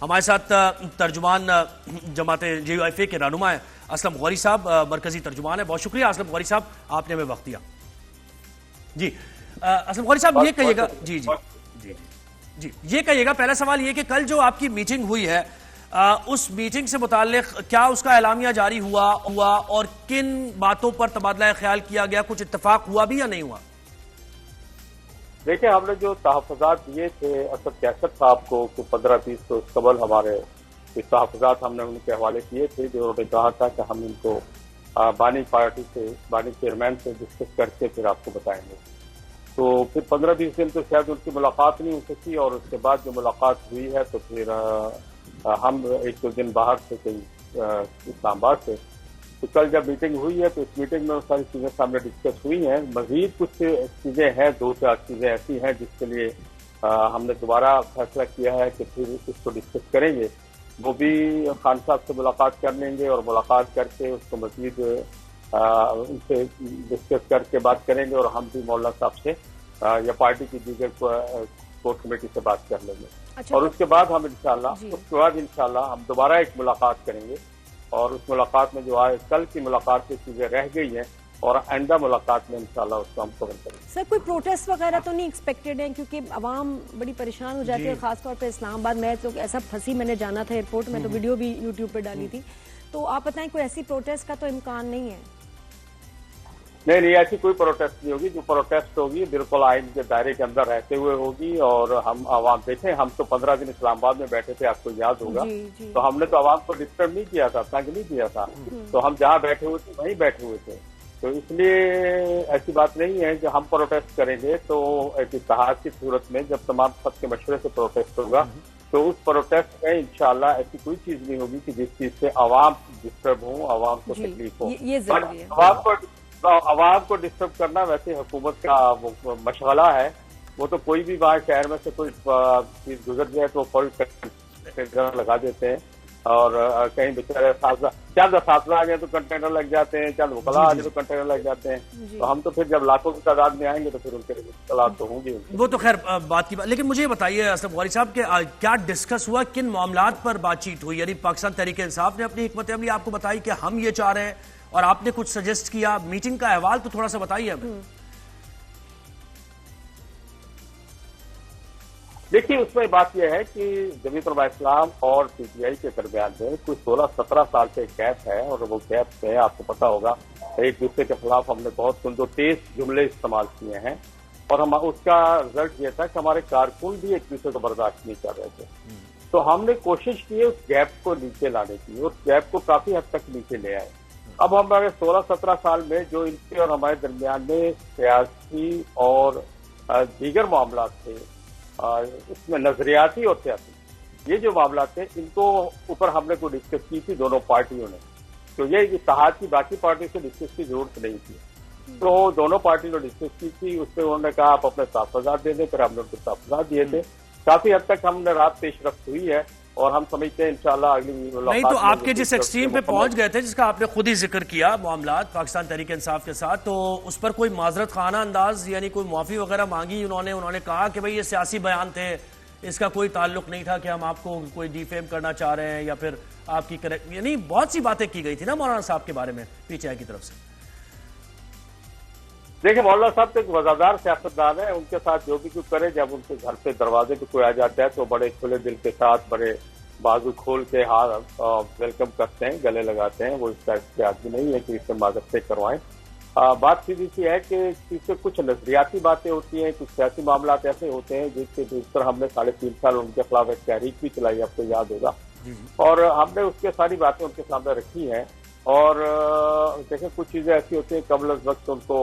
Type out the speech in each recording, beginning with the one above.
ہمارے ساتھ ترجمان جماعت JUIF کے رہنما ہیں اسلم غوری صاحب، مرکزی ترجمان ہیں. بہت شکریہ اسلم غوری صاحب، آپ نے ہمیں وقت دیا. جی اسلم غوری صاحب، یہ کہیے گا جی یہ کہیے گا، پہلا سوال یہ کہ کل جو آپ کی میٹنگ ہوئی ہے اس میٹنگ سے متعلق کیا اس کا اعلامیہ جاری ہوا اور کن باتوں پر تبادلہ خیال کیا گیا؟ کچھ اتفاق ہوا بھی یا نہیں ہوا؟ دیکھیں، ہم نے جو تحفظات دیے تھے اسد کیسر صاحب کو 15-20 روز قبل، ہمارے تحفظات ہم نے ان کے حوالے کیے تھے، جو انہوں نے کہا تھا کہ ہم ان کو بانی پارٹی سے، بانی چیئرمین سے ڈسکس کر کے پھر آپ کو بتائیں گے. تو پھر 15-20 دن تو شاید ان کی ملاقات نہیں ہو سکی، اور اس کے بعد جو ملاقات ہوئی ہے تو پھر ہم 1-2 دن باہر سے کہیں اسلام آباد سے، تو کل جب میٹنگ ہوئی ہے تو اس میٹنگ میں ساری چیزیں سامنے ڈسکس ہوئی ہیں. مزید کچھ چیزیں ہیں، 2-4 چیزیں ایسی ہیں جس کے لیے ہم نے دوبارہ فیصلہ کیا ہے کہ پھر اس کو ڈسکس کریں گے. وہ بھی خان صاحب سے ملاقات کر لیں گے اور ملاقات کر کے اس کو مزید ان سے ڈسکس کر کے بات کریں گے، اور ہم بھی مولانا صاحب سے یا پارٹی کی دیگر کور کمیٹی سے بات کر لیں گے. اور اس کے بعد ہم انشاءاللہ ہم دوبارہ ایک ملاقات کریں گے، اور اس ملاقات میں جو کل کی ملاقات سے چیزیں رہ گئی ہیں اور آئندہ ملاقات میں انشاءاللہ اس کو ہم کور کریں گے. سر، کوئی پروٹیسٹ وغیرہ تو نہیں ایکسپیکٹڈ ہے؟ کیونکہ عوام بڑی پریشان ہو جاتی ہے، خاص طور پہ اسلام آباد میں تو ایسا پھنسی، میں نے جانا تھا ایئرپورٹ میں تو ویڈیو بھی یوٹیوب پہ ڈالی تھی. تو آپ بتائیں، کوئی ایسی پروٹیسٹ کا تو امکان نہیں ہے؟ نہیں، ایسی کوئی پروٹیسٹ نہیں ہوگی. جو پروٹیسٹ ہوگی بالکل آئین کے دائرے کے اندر رہتے ہوئے ہوگی، اور ہم عوام دیکھیں، ہم تو 15 دن اسلام آباد میں بیٹھے تھے، آپ کو یاد ہوگا. تو ہم نے تو عوام کو ڈسٹرب نہیں کیا تھا، تنگ نہیں کیا تھا. تو ہم جہاں بیٹھے ہوئے تھے وہیں بیٹھے ہوئے تھے. تو اس لیے ایسی بات نہیں ہے کہ ہم پروٹیسٹ کریں گے. تو ایک اتحاد کی صورت میں جب تمام سب کے مشورے سے پروٹیسٹ ہوگا تو اس پروٹیسٹ میں انشاءاللہ ایسی کوئی چیز نہیں ہوگی کہ جس چیز سے عوام ڈسٹرب ہوں، عوام کو تکلیف ہو. عوام کو ڈسٹرب کرنا ویسے حکومت کا مشغلہ ہے. وہ تو کوئی بھی وہاں شہر میں سے کوئی چیز گزر جائے تو فوراً لگا دیتے ہیں، اور کہیں بیچارے چند فاصلہ آ گئے تو کنٹینر لگ جاتے ہیں، چند وکلا آ گئے تو کنٹینر لگ جاتے ہیں. تو ہم تو پھر جب لاکھوں کی تعداد میں آئیں گے تو پھر ان کے مشکلات تو ہوں گی. وہ تو خیر بات کی بات. لیکن مجھے یہ بتائیے اسلم غوری صاحب کہ کیا ڈسکس ہوا، کن معاملات پر بات چیت ہوئی؟ یعنی پاکستان تحریک انصاف نے اپنی حکمت عملی آپ کو بتائی کہ ہم یہ چاہ رہے ہیں، اور آپ نے کچھ سجیسٹ کیا. میٹنگ کا احوال تو تھوڑا سا بتائیے ہمیں. دیکھیے، اس میں بات یہ ہے کہ جمعیت علماء اسلام اور PTI کے درمیان میں کوئی 16-17 سال سے گیپ ہے، اور وہ گیپ سے آپ کو پتا ہوگا ایک دوسرے کے خلاف ہم نے بہت تند و تیز جملے استعمال کیے ہیں، اور ہم اس کا رزلٹ یہ تھا کہ ہمارے کارکن بھی ایک دوسرے کو برداشت نہیں کر رہے تھے. تو ہم نے کوشش کی اس گیپ کو نیچے لانے کی، اور گیپ کو کافی حد تک نیچے لے آئے. اب ہمارے 16-17 سال میں جو ان کے اور ہمارے درمیان میں سیاسی اور دیگر معاملات تھے، اس میں نظریاتی اور سیاسی یہ جو معاملات تھے، ان کو اوپر ہم نے کوئی ڈسکس کی تھی دونوں پارٹیوں نے. تو یہ اتحاد کی باقی پارٹیوں سے ڈسکس کی ضرورت نہیں تھی. تو دونوں پارٹیوں نے ڈسکس کی تھی. اس پہ انہوں نے کہا آپ اپنے تحفظات دے دیں، پھر ہم نے ان کو تحفظات دیے تھے. کافی حد تک ہم نے رات پیش رفت ہوئی ہے، اور ہم سمجھتے ہیں انشاءاللہ اگلی نہیں. تو آپ کے جس ایکسٹریم پہ پہنچ گئے تھے، جس کا آپ نے خود ہی ذکر کیا، معاملات پاکستان تحریک انصاف کے ساتھ، تو اس پر کوئی معذرت خانہ انداز یعنی کوئی معافی وغیرہ مانگی انہوں نے کہا کہ بھئی یہ سیاسی بیان تھے، اس کا کوئی تعلق نہیں تھا کہ ہم آپ کو کوئی ڈیفیم کرنا چاہ رہے ہیں، یا پھر آپ کی یعنی بہت سی باتیں کی گئی تھی نا مولانا صاحب کے بارے میں PTI کی طرف سے. دیکھیں، مولانا صاحب تو ایک وفادار سیاستدان ہے. ان کے ساتھ جو بھی کچھ کرے، جب ان کے گھر پہ دروازے پہ کوئی آ جاتا ہے تو بڑے کھلے دل کے ساتھ، بڑے بازو کھول کے ویلکم کرتے ہیں، گلے لگاتے ہیں. وہ اس ٹائپ کے آدمی نہیں ہے کہ اس سے معذرتیں کروائیں. بات سیدھی سی ہے کہ اس سے کچھ نظریاتی باتیں ہوتی ہیں، کچھ سیاسی معاملات ایسے ہوتے ہیں جس کے پر ہم نے 3.5 سال ان کے خلاف ایک تحریک بھی چلائی، آپ کو یاد ہوگا. اور ہم نے اس کے ساری باتیں ان کے سامنے رکھی ہیں. اور دیکھیں، کچھ چیزیں ایسی ہوتی ہیں قبل از وقت ان کو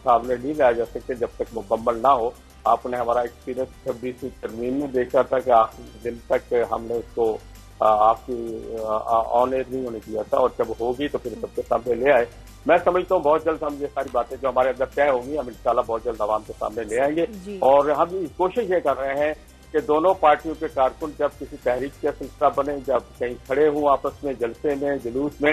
سامنے نہیں لایا جا سکتے جب تک مکمل نہ ہو. آپ نے ہمارا ایکسپیرینس 26ویں ترمیم میں دیکھا تھا کہ آخری دن تک ہم نے اس کو آپ کی آن ایئر نہیں ہونے دیا تھا، اور جب ہوگی تو پھر سب کے سامنے لے آئے. میں سمجھتا ہوں بہت جلد ہم یہ ساری باتیں جو ہمارے اندر طے ہوں گی، ہم انشاءاللہ بہت جلد عوام کے سامنے لے آئیں گے. اور ہم کوشش یہ کر رہے ہیں کہ دونوں پارٹیوں کے کارکن جب کسی تحریک کا سلسلہ بنے، جب کہیں کھڑے ہوں آپس میں جلسے میں جلوس میں،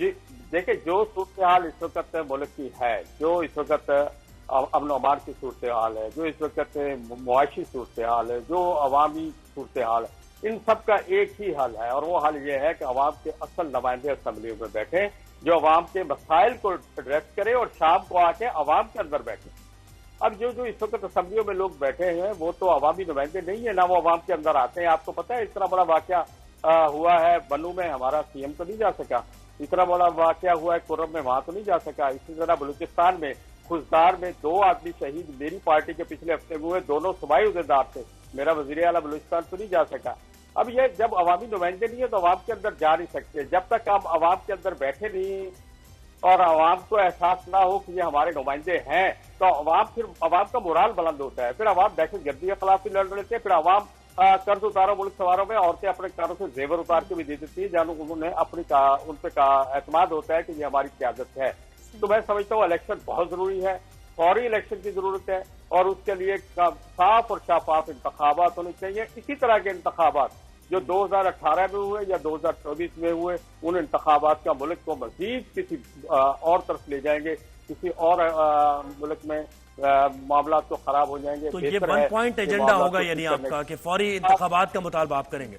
جی دیکھیں، جو صورتحال اس وقت ملک کی ہے، جو اس وقت امن و امان کی صورتحال ہے، جو اس وقت معاشی صورتحال ہے، جو عوامی صورتحال ہے، ان سب کا ایک ہی حل ہے، اور وہ حل یہ ہے کہ عوام کے اصل نمائندے اسمبلیوں میں بیٹھیں، جو عوام کے مسائل کو ایڈریس کرے اور شام کو آ کے عوام کے اندر بیٹھے۔ اب جو اس وقت اسمبلیوں میں لوگ بیٹھے ہیں وہ تو عوامی نمائندے نہیں ہیں، نہ وہ عوام کے اندر آتے ہیں۔ آپ کو پتہ ہے اتنا بڑا واقعہ ہوا ہے بنو میں، ہمارا سی ایم تو نہیں جا سکا، اتنا بڑا واقعہ ہوا ہے کورم میں، وہاں تو نہیں جا سکا۔ اسی طرح بلوچستان میں خوزدار میں 2 آدمی شہید میری پارٹی کے پچھلے ہفتے ہوئے، دونوں صوبائی عہدیدار تھے، میرا وزیر اعلیٰ بلوچستان تو نہیں جا سکا۔ اب یہ جب عوامی نمائندے نہیں ہیں تو عوام کے اندر جا نہیں سکتے، جب تک ہم عوام کے اندر بیٹھے نہیں اور عوام کو احساس نہ ہو کہ یہ ہمارے نمائندے ہیں، تو عوام کا مورال بلند ہوتا ہے، پھر عوام دہشت گردی کے خلاف بھی لڑ لیتے ہیں، پھر عوام قرض اتارو ملک سواروں میں عورتیں اپنے کاروں سے زیور اتار کے بھی دے دیتی ہیں، جانو انہوں نے ان پہ اعتماد ہوتا ہے کہ یہ ہماری قیادت ہے۔ تو میں سمجھتا ہوں الیکشن بہت ضروری ہے، فوری الیکشن کی ضرورت ہے، اور اس کے لیے صاف اور شفاف انتخابات ہونے چاہیے۔ اسی طرح کے انتخابات جو 2018 میں ہوئے یا 2024 میں ہوئے، ان انتخابات کا ملک کو مزید کسی اور طرف لے جائیں گے، کسی اور ملک میں معاملات تو خراب ہو جائیں گے۔ تو یہ 1 پوائنٹ ایجنڈا ہوگا یعنی آپ کا کہ فوری انتخابات کا مطالبہ آپ کریں گے؟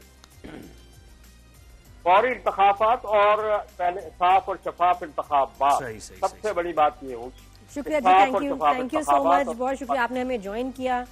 فوری انتخابات اور پہلے صاف اور شفاف انتخابات، صحیح، سب سے بڑی بات یہ ہوگی۔ شکریہ جی، تھینک یو سو مچ، بہت شکریہ آپ نے ہمیں جوائن کیا۔